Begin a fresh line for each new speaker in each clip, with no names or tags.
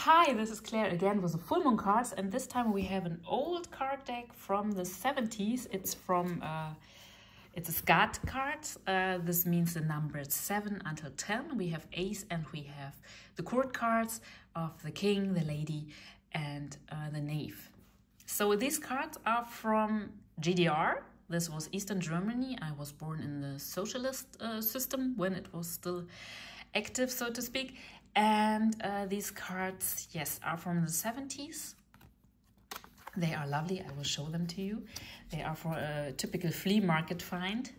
Hi, this is Claire again with the full moon cards, and this time we have an old card deck from the 70s. It's a Skat cards. This means the numbers 7 until 10. We have ace and we have the court cards of the king, the lady, and the knave. So these cards are from GDR. This was Eastern Germany. I was born in the socialist system when it was still active, so to speak. And these cards, yes, are from the 70s. They are lovely. I will show them to you. They are for a typical flea market find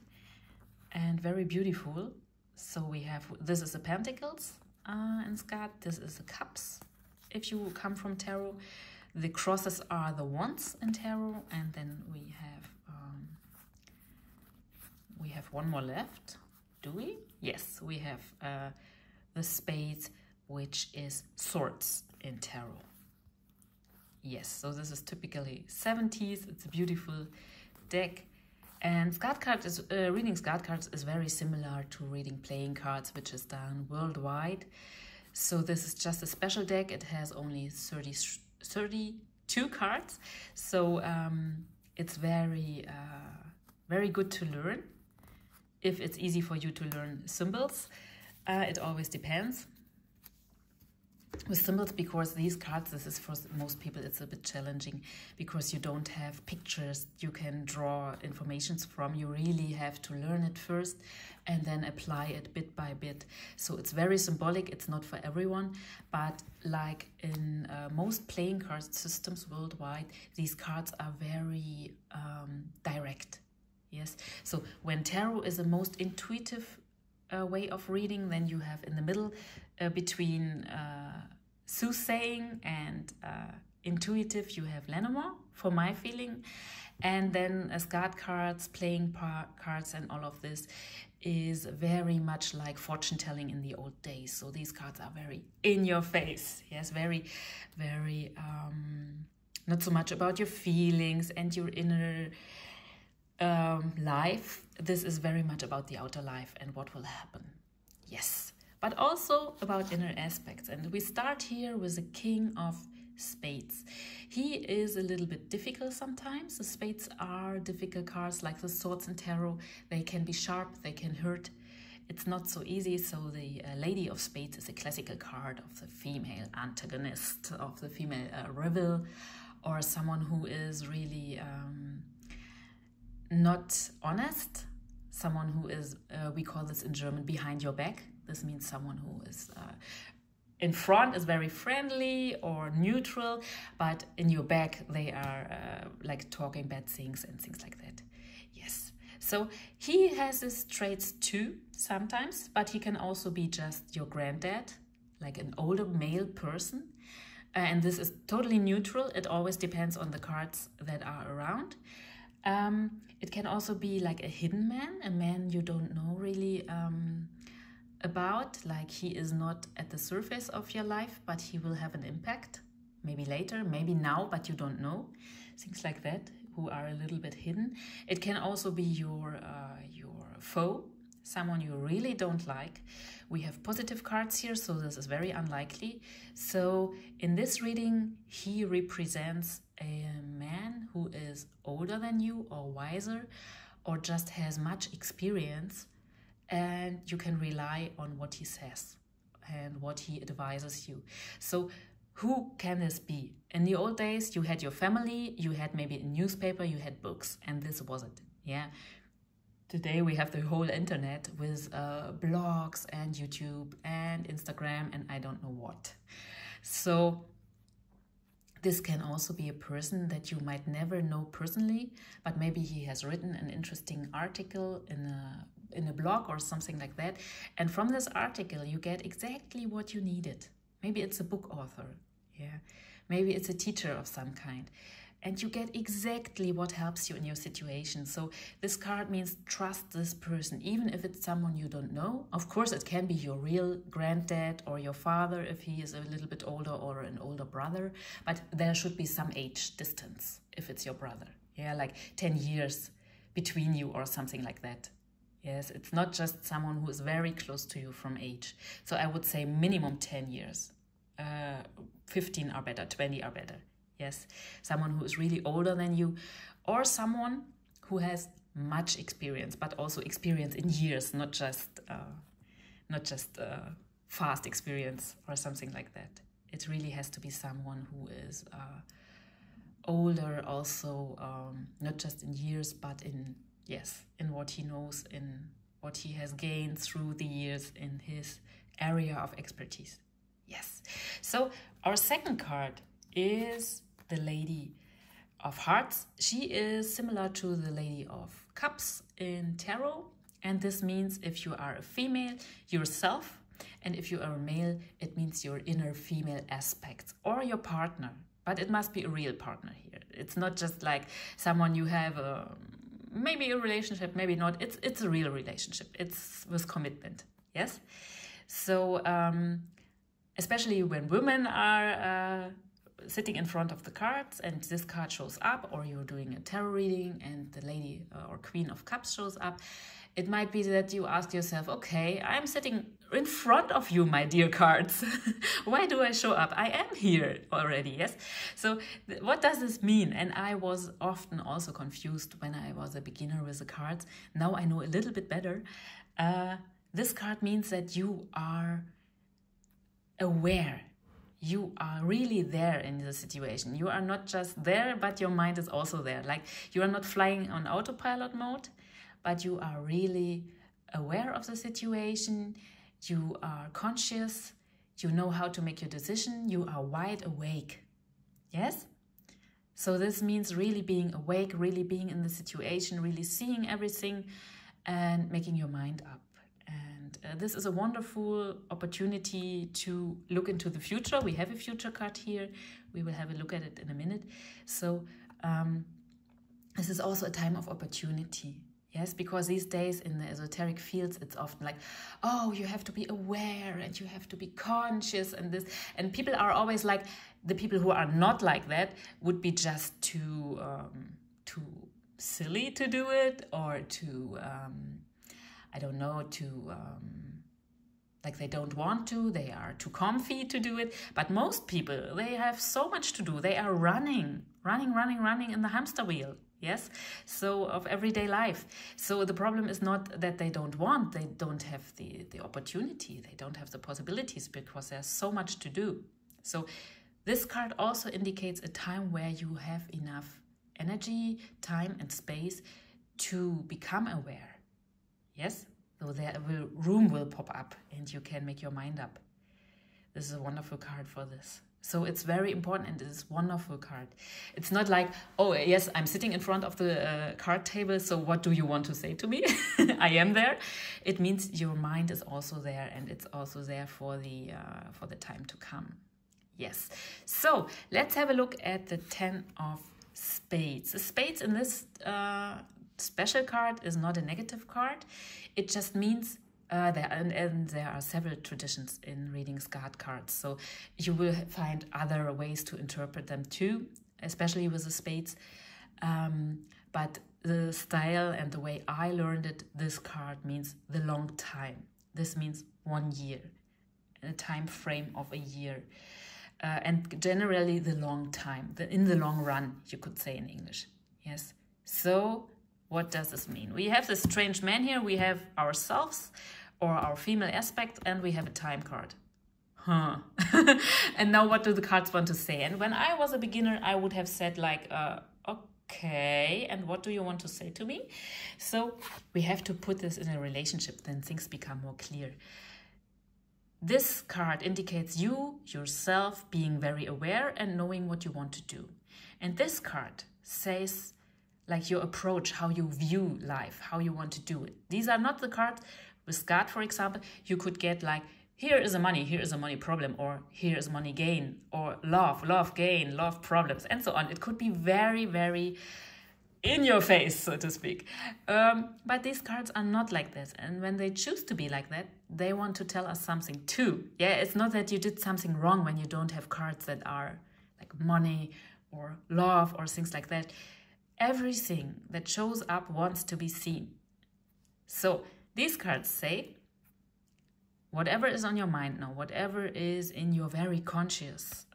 and very beautiful. So we have, this is the pentacles in Skat. This is the cups if you come from tarot. The crosses are the wands in tarot. And then we have one more left. Do we? Yes, we have the spades, which is swords in tarot. Yes, so this is typically 70s. It's a beautiful deck. And Skat cards is, reading Skat cards is very similar to reading playing cards, which is done worldwide. So this is just a special deck. It has only 32 cards. So it's very, very good to learn. If it's easy for you to learn symbols, it always depends. With symbols, because these cards, this is for most people, it's a bit challenging because you don't have pictures you can draw informations from. You really have to learn it first and then apply it bit by bit. So it's very symbolic. It's not for everyone, but like in most playing card systems worldwide, these cards are very direct. Yes. So when tarot is the most intuitive way of reading, then you have in the middle between soothsaying and intuitive, you have Lenormand, for my feeling, and then Skat cards, playing cards, and all of this is very much like fortune telling in the old days. So these cards are very in your face. Yes, very, very not so much about your feelings and your inner life. This is very much about the outer life and what will happen. Yes, but also about inner aspects. And we start here with the King of Spades. He is a little bit difficult sometimes. The spades are difficult cards, like the swords in tarot. They can be sharp, they can hurt. It's not so easy. So the Lady of Spades is a classical card of the female antagonist, of the female rival, or someone who is really not honest, someone who is, we call this in German, behind your back. This means someone who is in front is very friendly or neutral, but in your back they are like talking bad things and things like that. Yes, so he has his traits too sometimes, but he can also be just your granddad, like an older male person. And this is totally neutral. It always depends on the cards that are around. It can also be like a hidden man, a man you don't know really about, like he is not at the surface of your life, but he will have an impact, maybe later, maybe now, but you don't know, things like that, who are a little bit hidden. It can also be your foe, someone you really don't like. We have positive cards here, so this is very unlikely. So in this reading, he represents a man who is older than you or wiser or just has much experience, and you can rely on what he says and what he advises you. So who can this be? In the old days, you had your family, you had maybe a newspaper, you had books, and this was it. Yeah. Today we have the whole internet with blogs and YouTube and Instagram and I don't know what. So this can also be a person that you might never know personally, but maybe he has written an interesting article in a blog or something like that. And from this article, you get exactly what you needed. Maybe it's a book author. Yeah. Maybe it's a teacher of some kind. And you get exactly what helps you in your situation. So this card means trust this person, even if it's someone you don't know. Of course, it can be your real granddad or your father if he is a little bit older, or an older brother. But there should be some age distance if it's your brother. Yeah, like 10 years between you or something like that. Yes, it's not just someone who is very close to you from age. So I would say minimum 10 years. 15 are better, 20 are better. Yes, someone who is really older than you, or someone who has much experience, but also experience in years, not just fast experience or something like that. It really has to be someone who is older, also not just in years, but in what he knows, in what he has gained through the years in his area of expertise. Yes. So our second card is the Lady of Hearts. She is similar to the Lady of Cups in Tarot, and this means if you are a female, yourself, and if you are a male, it means your inner female aspects or your partner. But it must be a real partner here. It's not just like someone you have maybe a relationship, maybe not. It's a real relationship. It's with commitment. Yes. So especially when women are sitting in front of the cards and this card shows up, or you're doing a tarot reading and the Lady or Queen of Cups shows up, it might be that you ask yourself, okay, I'm sitting in front of you, my dear cards. Why do I show up? I am here already, yes? So what does this mean? And I was often also confused when I was a beginner with the cards. Now I know a little bit better. This card means that you are aware. You are really there in the situation. You are not just there, but your mind is also there. Like you are not flying on autopilot mode, but you are really aware of the situation. You are conscious. You know how to make your decision. You are wide awake. Yes? So this means really being awake, really being in the situation, really seeing everything and making your mind up. And this is a wonderful opportunity to look into the future. We have a future card here. We will have a look at it in a minute. So this is also a time of opportunity. Yes, because these days in the esoteric fields, it's often like, oh, you have to be aware and you have to be conscious and this. And people are always like, the people who are not like that would be just too silly to do it, or too, I don't know, like they don't want to, they are too comfy to do it. But most people, they have so much to do. They are running in the hamster wheel. Yes, so of everyday life. So the problem is not that they don't want, they don't have the opportunity, they don't have the possibilities because there's so much to do. So this card also indicates a time where you have enough energy, time and space to become aware. Yes, so room will pop up and you can make your mind up. This is a wonderful card for this. So it's very important, and it's a wonderful card. It's not like, oh, yes, I'm sitting in front of the card table, so what do you want to say to me? I am there. It means your mind is also there, and it's also there for the time to come. Yes. So let's have a look at the 10 of Spades. The Spades in this special card is not a negative card. It just means there are several traditions in reading Skat cards, so you will find other ways to interpret them too, especially with the spades. But the style and the way I learned it, this card means the long time. This means 1 year, a time frame of a year. And generally the long time, in the long run, you could say in English. Yes. So what does this mean? We have this strange man here. We have ourselves, or our female aspect, and we have a time card. And now what do the cards want to say? And when I was a beginner, I would have said like, okay, and what do you want to say to me? So we have to put this in a relationship, then things become more clear. This card indicates you, yourself, being very aware and knowing what you want to do. And this card says like your approach, how you view life, how you want to do it. These are not the cards. With Skat, for example, you could get like, here is a money problem, or here is money gain, or love gain, love problems, and so on. It could be very, very in your face, so to speak. But these cards are not like this. And when they choose to be like that, they want to tell us something too. Yeah, it's not that you did something wrong when you don't have cards that are like money or love or things like that. Everything that shows up wants to be seen. So these cards say, whatever is on your mind now, whatever is in your very conscious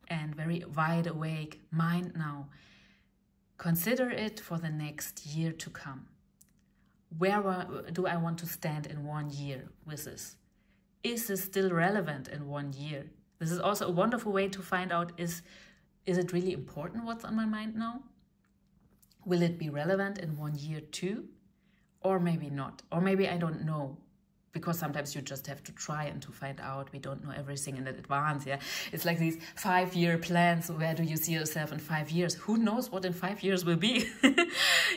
and very wide awake mind now, consider it for the next year to come. Where do I want to stand in 1 year with this? Is this still relevant in 1 year? This is also a wonderful way to find out, is it really important what's on my mind now? Will it be relevant in 1 year too? Or maybe not. Or maybe I don't know. Because sometimes you just have to try and to find out. We don't know everything in advance. Yeah, it's like these 5-year plans. Where do you see yourself in 5 years? Who knows what in 5 years will be?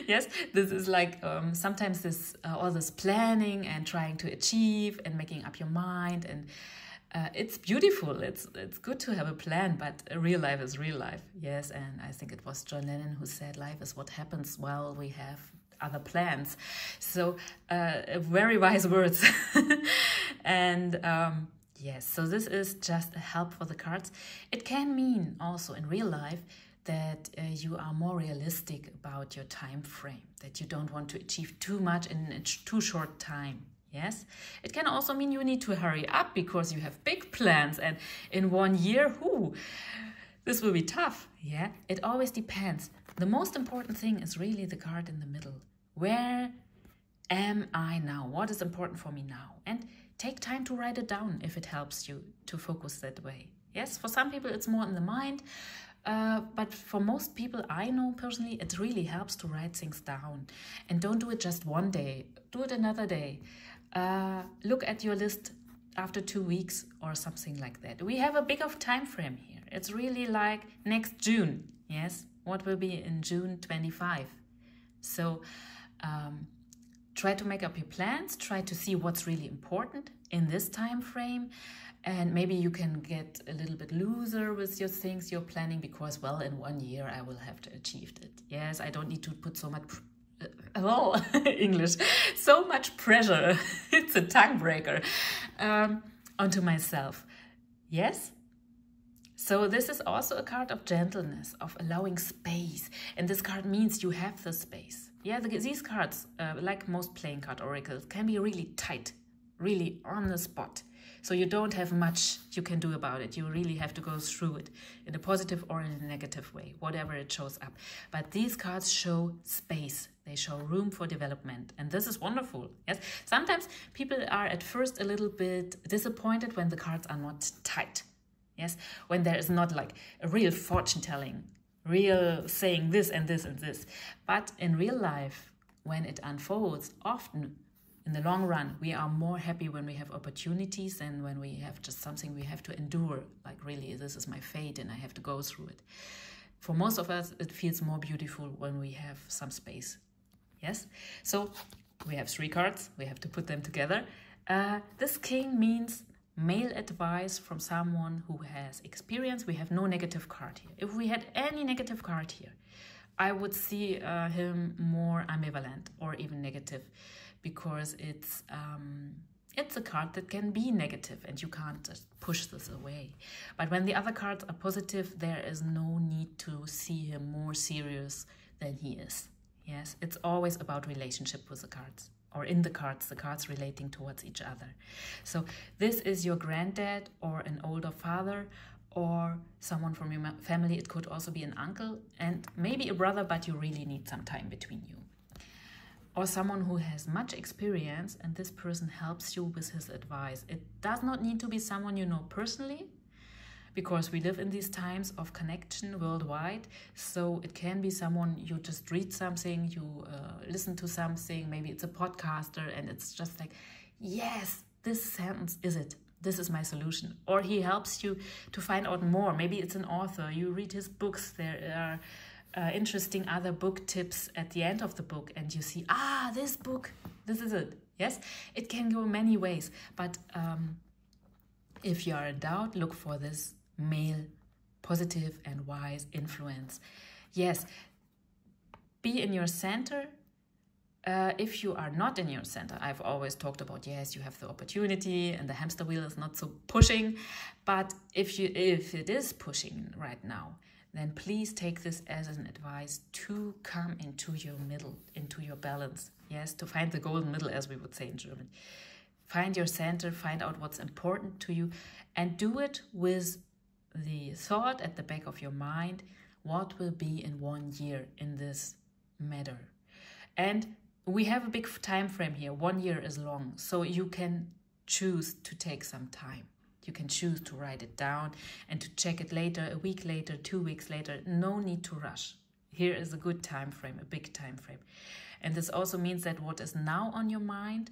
Yes, this is like sometimes this all this planning and trying to achieve and making up your mind, and it's beautiful. It's good to have a plan, but real life is real life. Yes, and I think it was John Lennon who said, "Life is what happens while we have other plans." So very wise words. And yes, so this is just a help for the cards. It can mean also in real life that you are more realistic about your time frame, that you don't want to achieve too much in a too short time. Yes, it can also mean you need to hurry up because you have big plans, and in 1 year, this will be tough. Yeah, it always depends. The most important thing is really the card in the middle. Where am I now? What is important for me now? And take time to write it down if it helps you to focus that way. Yes, for some people it's more in the mind, but for most people I know personally, it really helps to write things down. And don't do it just one day, do it another day. Look at your list after 2 weeks or something like that. We have a big of time frame here. It's really like next June. Yes, what will be in June 25? So try to make up your plans, try to see what's really important in this time frame, and maybe you can get a little bit looser with your things you're planning because, well, in 1 year I will have to achieve it. Yes, I don't need to put so much English, so much pressure, it's a tongue breaker, onto myself. Yes? So this is also a card of gentleness, of allowing space. And this card means you have the space. Yeah, these cards, like most playing card oracles, can be really tight, really on the spot. So you don't have much you can do about it. You really have to go through it in a positive or in a negative way, whatever it shows up. But these cards show space. They show room for development. And this is wonderful. Yes. Sometimes people are at first a little bit disappointed when the cards are not tight. Yes. When there is not like a real fortune telling, real saying this and this and this. But in real life, when it unfolds, often in the long run, we are more happy when we have opportunities than when we have just something we have to endure. Like, really, this is my fate and I have to go through it. For most of us, it feels more beautiful when we have some space. Yes? So we have 3 cards. We have to put them together. This king means male advice from someone who has experience. We have no negative card here. If we had any negative card here, I would see him more ambivalent or even negative, because it's a card that can be negative and you can't just push this away. But when the other cards are positive, there is no need to see him more serious than he is. Yes, it's always about relationship with the cards, or in the cards relating towards each other. So this is your granddad or an older father or someone from your family. It could also be an uncle and maybe a brother, but you really need some time between you. Or someone who has much experience and this person helps you with his advice. It does not need to be someone you know personally, because we live in these times of connection worldwide. So it can be someone you just read something, you listen to something, maybe it's a podcaster, and it's just like, yes, this sentence is it. This is my solution. Or he helps you to find out more. Maybe it's an author. You read his books. There are interesting other book tips at the end of the book, and you see, this book, this is it. Yes, it can go many ways, but if you are in doubt, look for this male positive and wise influence. Yes, be in your center. If you are not in your center, I've always talked about, yes, you have the opportunity and the hamster wheel is not so pushing, but if it is pushing right now, then please take this as an advice to come into your middle, into your balance. Yes, to find the golden middle, as we would say in German. Find your center, find out what's important to you, and do it with the thought at the back of your mind, what will be in 1 year in this matter. And we have a big time frame here. 1 year is long, so you can choose to take some time. You can choose to write it down and to check it later, a week later, 2 weeks later. No need to rush. Here is a good time frame, a big time frame. And this also means that what is now on your mind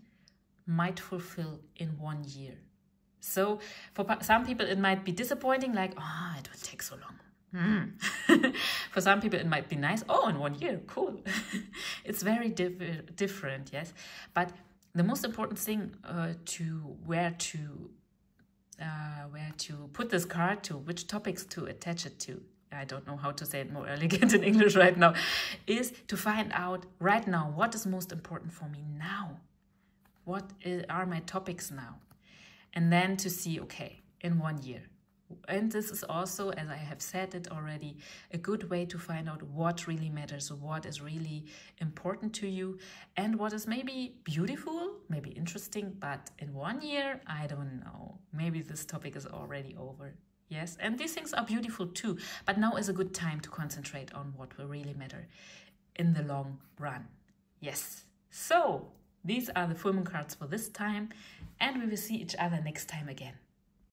might fulfill in 1 year. So for some people it might be disappointing, like, oh, it will take so long. For some people it might be nice, oh, in 1 year, cool. It's very different, yes. But the most important thing where to put this card to, which topics to attach it to, I don't know how to say it more elegant in English right now, is to find out right now what is most important for me now. What are my topics now? And then to see, okay, in 1 year. And this is also, as I have said it already, a good way to find out what really matters, what is really important to you, and what is maybe beautiful, maybe interesting, but in 1 year, I don't know. Maybe this topic is already over. Yes, and these things are beautiful too, but now is a good time to concentrate on what will really matter in the long run. Yes, so these are the full moon cards for this time, and we will see each other next time again.